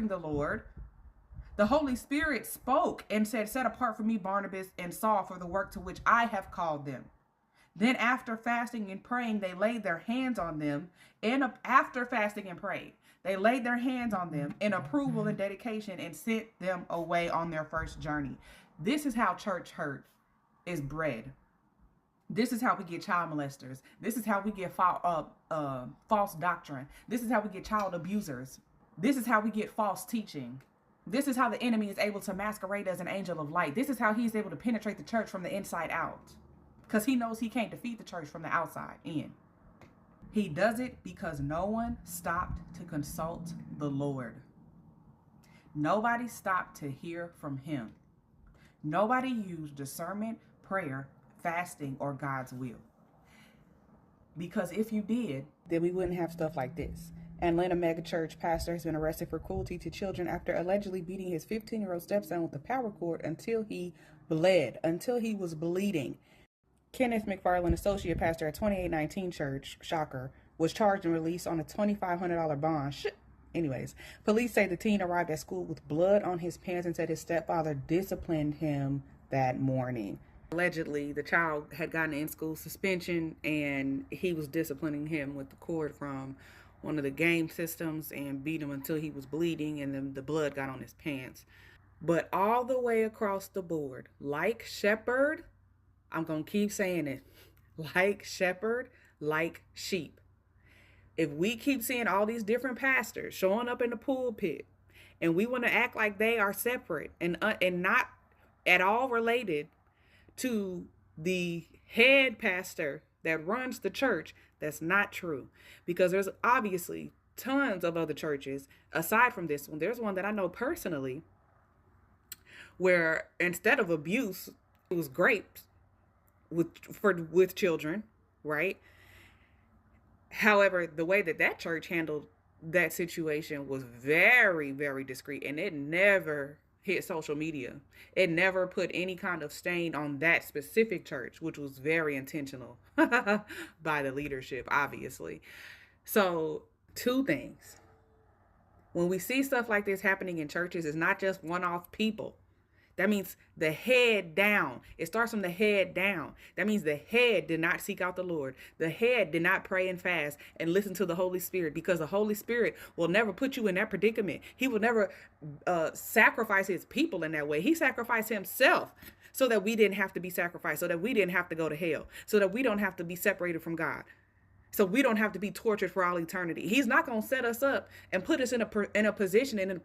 the Lord. The Holy Spirit spoke and said, "Set apart for me Barnabas and Saul for the work to which I have called them." Then after fasting and praying, they laid their hands on them. After fasting and praying, they laid their hands on them in approval and dedication and sent them away on their first journey. This is how church hurt is bred. This is how we get child molesters. This is how we get false doctrine. This is how we get child abusers. This is how we get false teaching. This is how the enemy is able to masquerade as an angel of light. This is how he's able to penetrate the church from the inside out, because he knows he can't defeat the church from the outside in. He does it because no one stopped to consult the Lord. Nobody stopped to hear from him. Nobody used discernment, prayer, fasting, or God's will. Because if you did, then we wouldn't have stuff like this. Atlanta megachurch pastor has been arrested for cruelty to children after allegedly beating his 15-year-old stepson with a power cord until he was bleeding. Kenneth McFarland, associate pastor at 2819 Church, shocker, was charged and released on a $2,500 bond. Anyways, police say the teen arrived at school with blood on his pants and said his stepfather disciplined him that morning. Allegedly, the child had gotten in-school suspension and he was disciplining him with the cord from one of the game systems and beat him until he was bleeding, and then the blood got on his pants. But all the way across the board, like shepherd, I'm going to keep saying it, like shepherd, like sheep. If we keep seeing all these different pastors showing up in the pulpit and we want to act like they are separate and not at all related to the head pastor that runs the church, that's not true. Because there's obviously tons of other churches aside from this one. There's one that I know personally where instead of abuse, it was grapes with children, right? However, the way that church handled that situation was very, very discreet, and it never hit social media. It never put any kind of stain on that specific church, which was very intentional by the leadership, obviously. So, two things. When we see stuff like this happening in churches, it's not just one-off people. That means the head down. It starts from the head down. That means the head did not seek out the Lord. The head did not pray and fast and listen to the Holy Spirit, because the Holy Spirit will never put you in that predicament. He will never sacrifice his people in that way. He sacrificed himself so that we didn't have to be sacrificed, so that we didn't have to go to hell, so that we don't have to be separated from God, so we don't have to be tortured for all eternity. He's not going to set us up and put us in a position, in